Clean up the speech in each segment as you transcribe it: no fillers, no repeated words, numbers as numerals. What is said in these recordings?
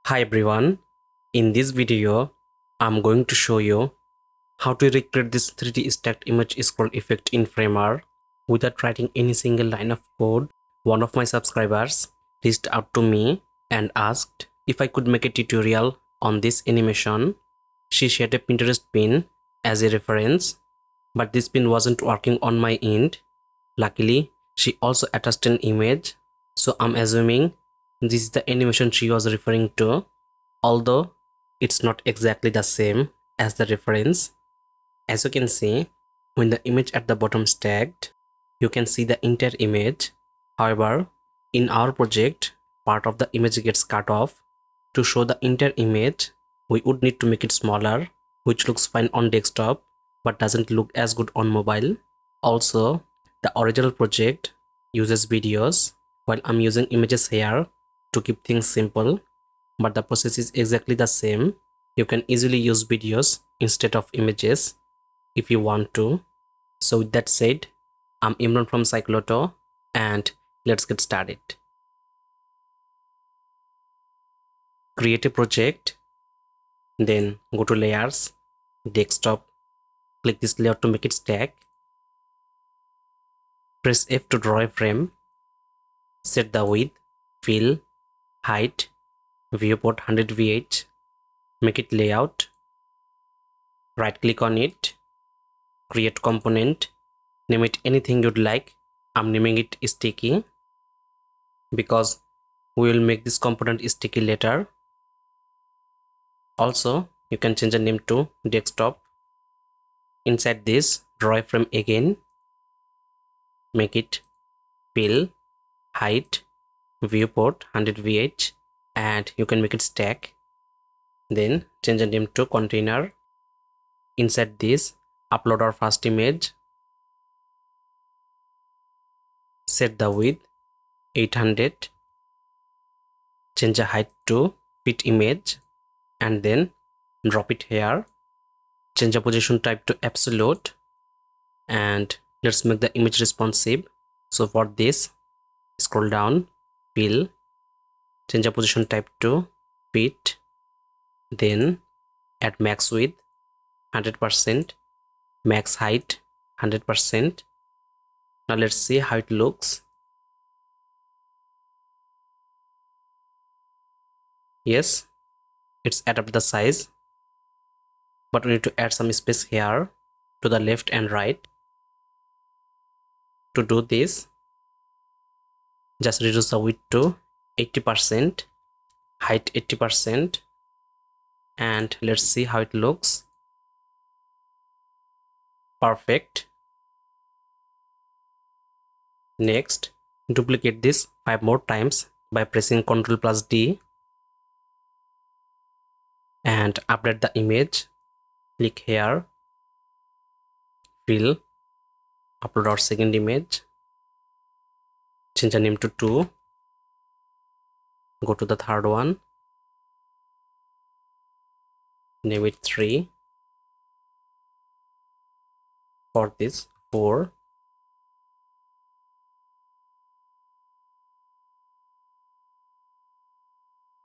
Hi everyone, in this video, I'm going to show you how to recreate this 3D stacked image scroll effect in Framer without writing any single line of code. One of my subscribers reached out to me and asked if I could make a tutorial on this animation. She shared a Pinterest pin as a reference, but this pin wasn't working on my end. Luckily, she also attached an image, so I'm assuming this is the animation she was referring to. Although it's not exactly the same as the reference. As you can see, when the image at the bottom is tagged, you can see the entire image. However, in our project, part of the image gets cut off. To show the entire image, we would need to make it smaller, which looks fine on desktop but doesn't look as good on mobile. Also, the original project uses videos, while I'm using images here to keep things simple. But the process is exactly the same. You can easily use videos instead of images if you want to. So with that said, I'm Imran from Cycloto and let's get started. Create a project, then go to layers, desktop, click this layer to make it stack. Press F to draw a frame, set the width, fill, height, viewport 100 VH, make it layout, right click on it, create component, name it anything you'd like. I'm naming it sticky because we will make this component sticky later. Also, you can change the name to desktop. Inside this, draw a frame again, make it fill, height, viewport 100 VH, and you can make it stack. Then change the name to container. Inside this, upload our first image, set the width 800, change the height to fit image, and then drop it here. Change the position type to absolute, and let's make the image responsive. So for this, scroll down, fill, change the position type to fit, then add max width 100%, max height 100%. Now let's see how it looks. Yes, it's adapted the size, but we need to add some space here to the left and right. To do this, just reduce the width to 80%, height 80%, and let's see how it looks. Perfect. Next, duplicate this 5 more times by pressing Ctrl plus D and update the image. Click here, fill, upload our second image, change the name to 2, go to the third one, name it 3, for this 4,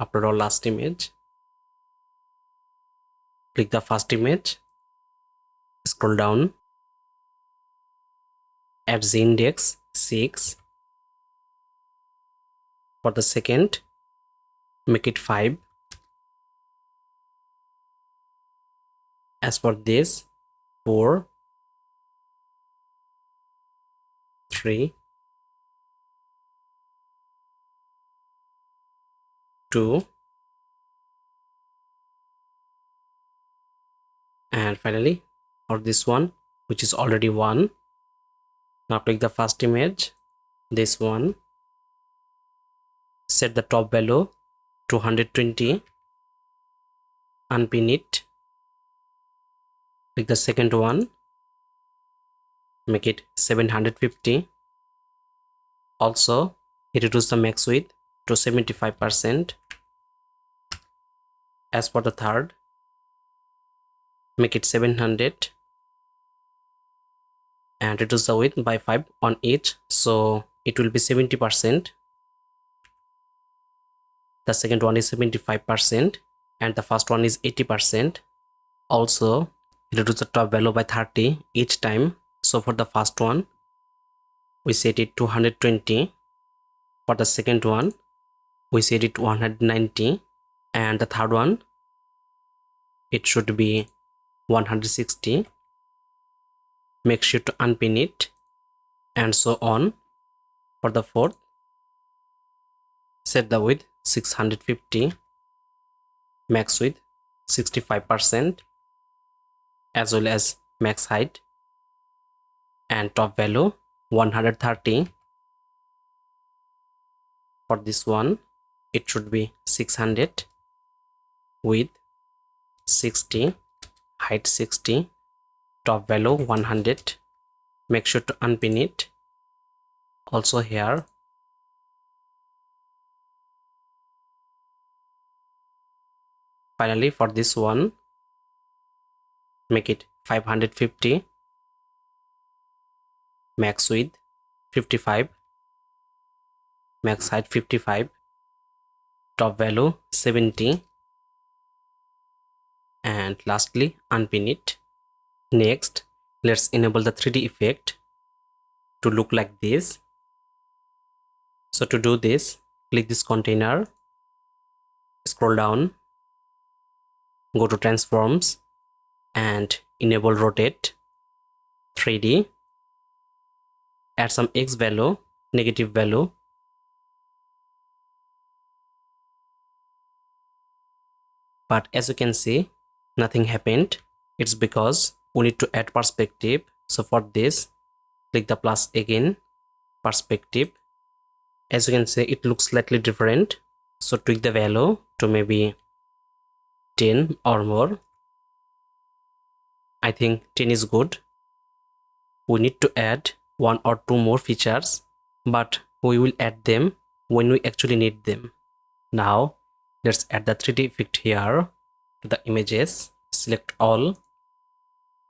upload our last image, click the first image, scroll down, add z index 6, for the second, make it 5, as for this 4, 3, 2, and finally for this one, which is already 1. Now click the first image, this one, set the top value to 120, unpin it, click the second one, make it 750, also reduce the max width to 75%. As for the third, make it 700 and reduce the width by 5 on each, so it will be 70%. The second one is 75% and the first one is 80%. Also, reduce the top value by 30 each time. So for the first one, we set it to 120. For the second one, we set it to 190. And the third one, it should be 160. Make sure to unpin it, and so on. For the fourth, set the width 650, max width 65%, as well as max height, and top value 130. For this one, it should be 600, width 60, height 60, top value 100. Make sure to unpin it. Also here, finally for this one, make it 550, max width 55, max height 55, top value 70, and lastly unpin it. Next, let's enable the 3D effect to look like this. So to do this, click this container, scroll down, go to transforms and enable rotate 3D, add some X value, negative value, but as you can see, nothing happened. It's because we need to add perspective. So for this, click the plus again, perspective. As you can see, it looks slightly different. So tweak the value to maybe 10 or more. I think 10 is good. We need to add one or two more features, but we will add them when we actually need them. Now, let's add the 3D effect here to the images. Select all,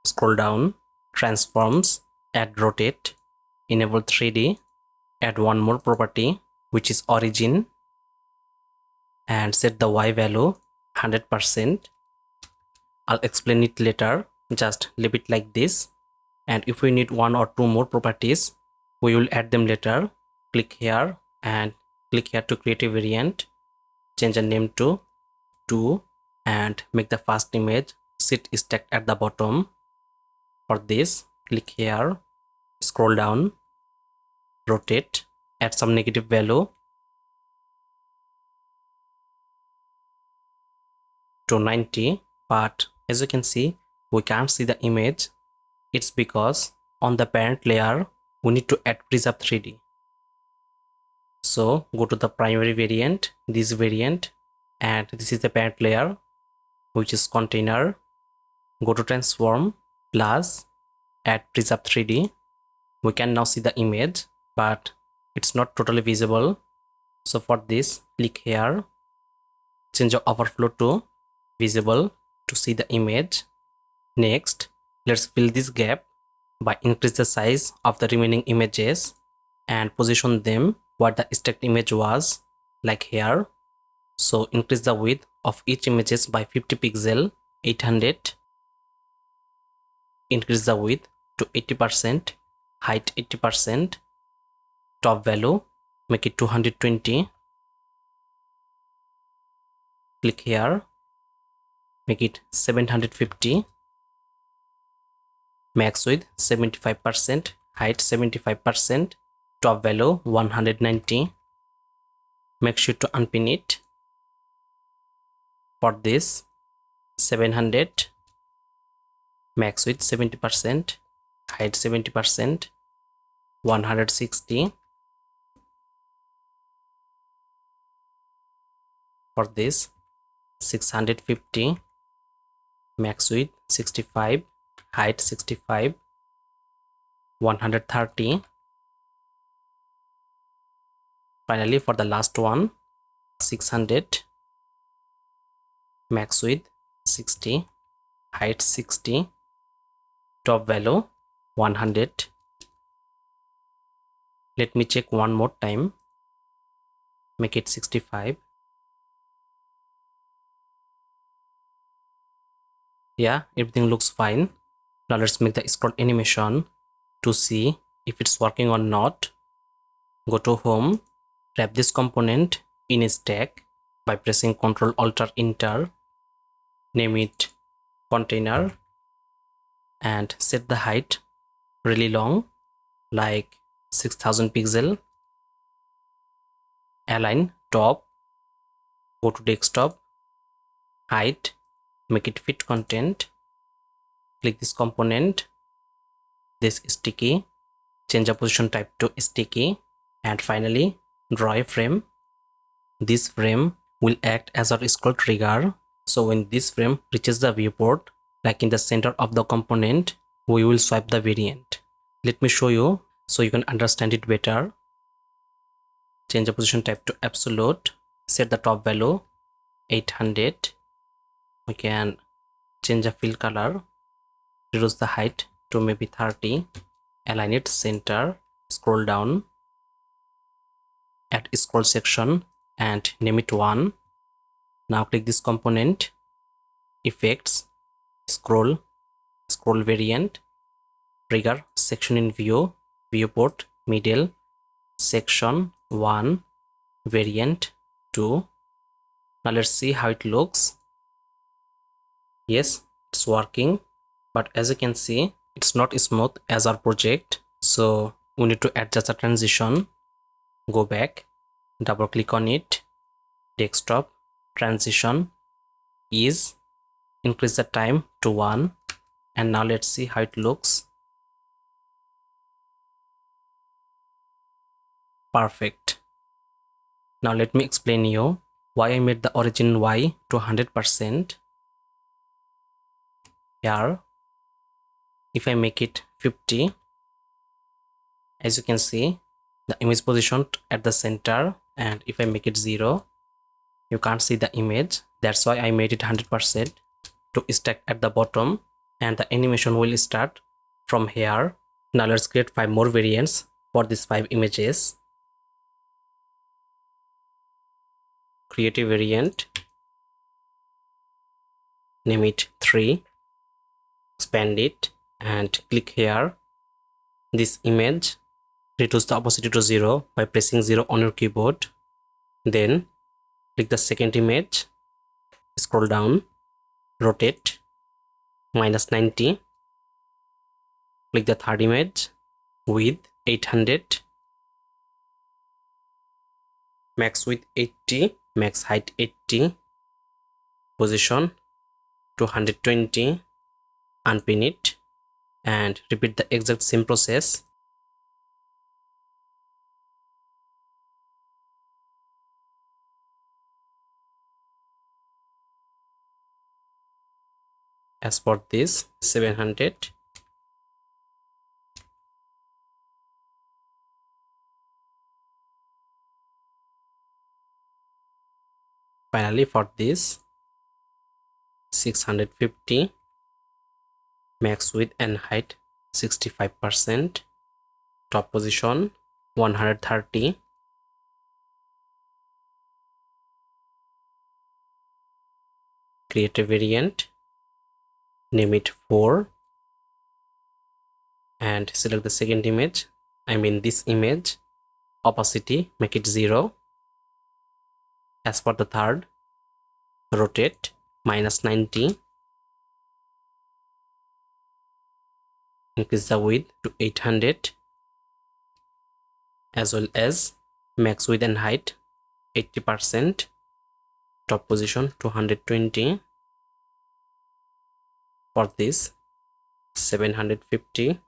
scroll down, transforms, add rotate, enable 3D, add one more property, which is origin, and set the Y value 100%. I'll explain it later. Just leave it like this. And if we need one or two more properties, we will add them later. Click here and click here to create a variant. Change the name to 2 and make the first image sit stacked at the bottom. For this, click here, scroll down, rotate, add some negative value to 90. But as you can see, we can't see the image. It's because on the parent layer, we need to add preserve 3D. So go to the primary variant, this variant, and this is the parent layer, which is container. Go to transform, plus, add preserve 3D. We can now see the image, but it's not totally visible. So for this, click here, change the overflow to visible to see the image. Next, let's fill this gap by increase the size of the remaining images and position them where the stacked image was, like here. So increase the width of each images by 50 pixel, 800. Increase the width to 80%, height 80%, top value, make it 220. Click here, make it 750. Max width 75%, height 75%, top value 190. Make sure to unpin it. For this, 700, max width 70%, height 70%, 160. For this, 650, max width 65, height 65, 130. Finally, for the last one, 600, max width 60, height 60, top value 100. Let me check one more time. Make it 65, Yeah, everything looks fine. Now let's make the scroll animation to see if it's working or not. Go to home, wrap this component in a stack by pressing Ctrl Alt Enter, name it container, and set the height really long, like 6000 pixel. Align top, go to desktop, height, make it fit content, click this component, this sticky, change the position type to sticky, and finally draw a frame. This frame will act as our scroll trigger. So when this frame reaches the viewport, like in the center of the component, we will swipe the variant. Let me show you so you can understand it better. Change the position type to absolute, set the top value 800. We can change the fill color, reduce the height to maybe 30, align it center, scroll down, add scroll section and name it 1. Now click this component, effects, scroll variant, trigger section in view, viewport, middle, section 1, variant 2. Now let's see how it looks. Yes, it's working, but as you can see, it's not smooth as our project. So we need to adjust the transition. Go back, double click on it, desktop, transition, ease, increase the time to 1, and now let's see how it looks. Perfect. Now let me explain you why I made the origin Y to 100%. Here, if I make it 50, as you can see, the image positioned at the center, and if I make it 0, you can't see the image. That's why I made it 100% to stack at the bottom, and the animation will start from here. Now let's create 5 more variants for these 5 images. Create a variant, name it 3, expand it and click here. This image, reduce the opacity to 0 by pressing 0 on your keyboard. Then click the second image, scroll down, rotate -90. Click the third image, width 800, max width 80, max height 80, position 220, unpin it, and repeat the exact same process. As for this 700, finally for this 650, max width and height 65%, top position 130, create a variant, name it 4, and select the second image, I mean this image, opacity make it 0. As for the third, rotate -90, increase the width to 800, as well as max width and height 80%, top position 220. For this 750,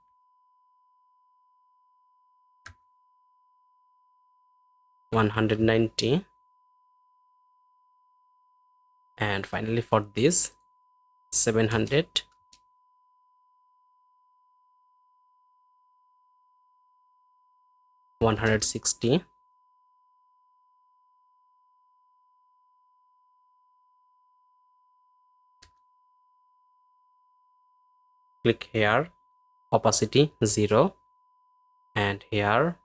190, and finally for this 700, 160. Click here, opacity 0, and here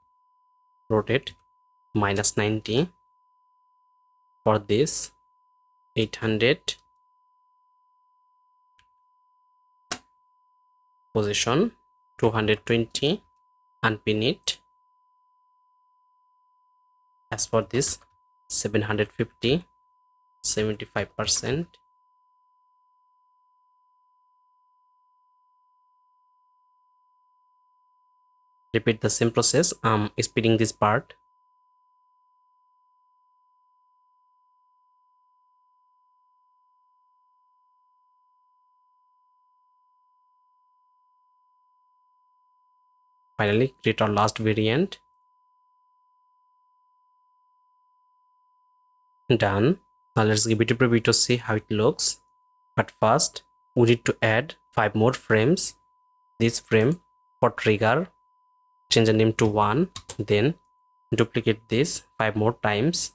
rotate -90. For this 800, position 220, unpin it. As for this 750, 75%. Repeat the same process. I'm speeding this part. Finally, create our last variant. Done. Now let's give it a preview to see how it looks. But first, we need to add 5 more frames. This frame for trigger, change the name to 1, then duplicate this 5 more times.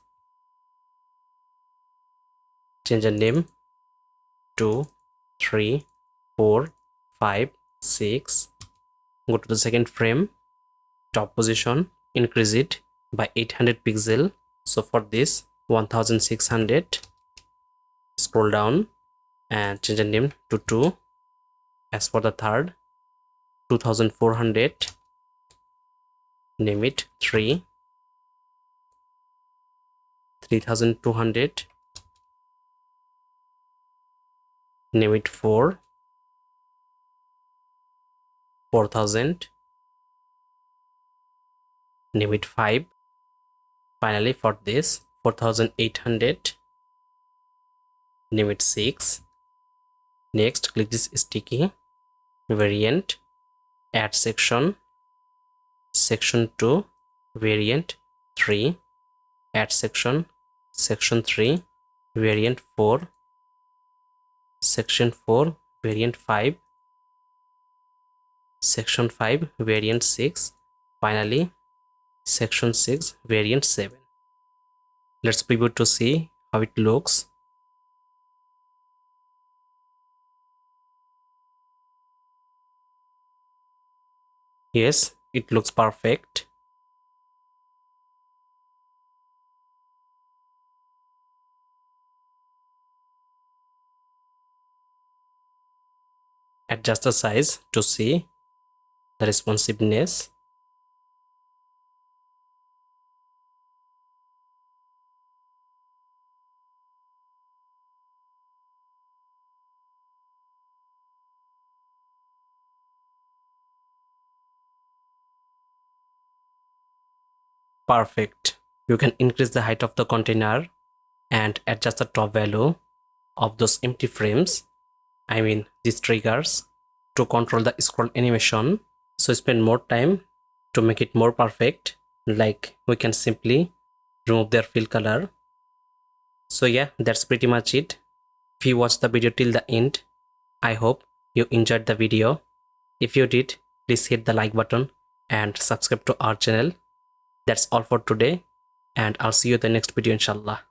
Change the name to 3, 4, 5, 6. Go to the second frame, top position, increase it by 800 pixel. So for this 1600, scroll down and change the name to 2. As for the third, 2400, name it 3. 3200, name it 4. 4000, name it 5. Finally, for this 4800, name it 6. Next, click this sticky variant, add section, section 2, variant 3, add section, section 3, variant 4, section 4, variant 5, section 5, variant 6, finally section 6, variant 7. Let's preview to see how it looks. Yes, it looks perfect. Adjust the size to see the responsiveness. Perfect. You can increase the height of the container and adjust the top value of those empty frames, I mean these triggers, to control the scroll animation. So spend more time to make it more perfect. Like we can simply remove their fill color. So yeah, that's pretty much it. If you watched the video till the end, I hope you enjoyed the video. If you did, please hit the like button and subscribe to our channel. That's all for today, and I'll see you in the next video inshallah.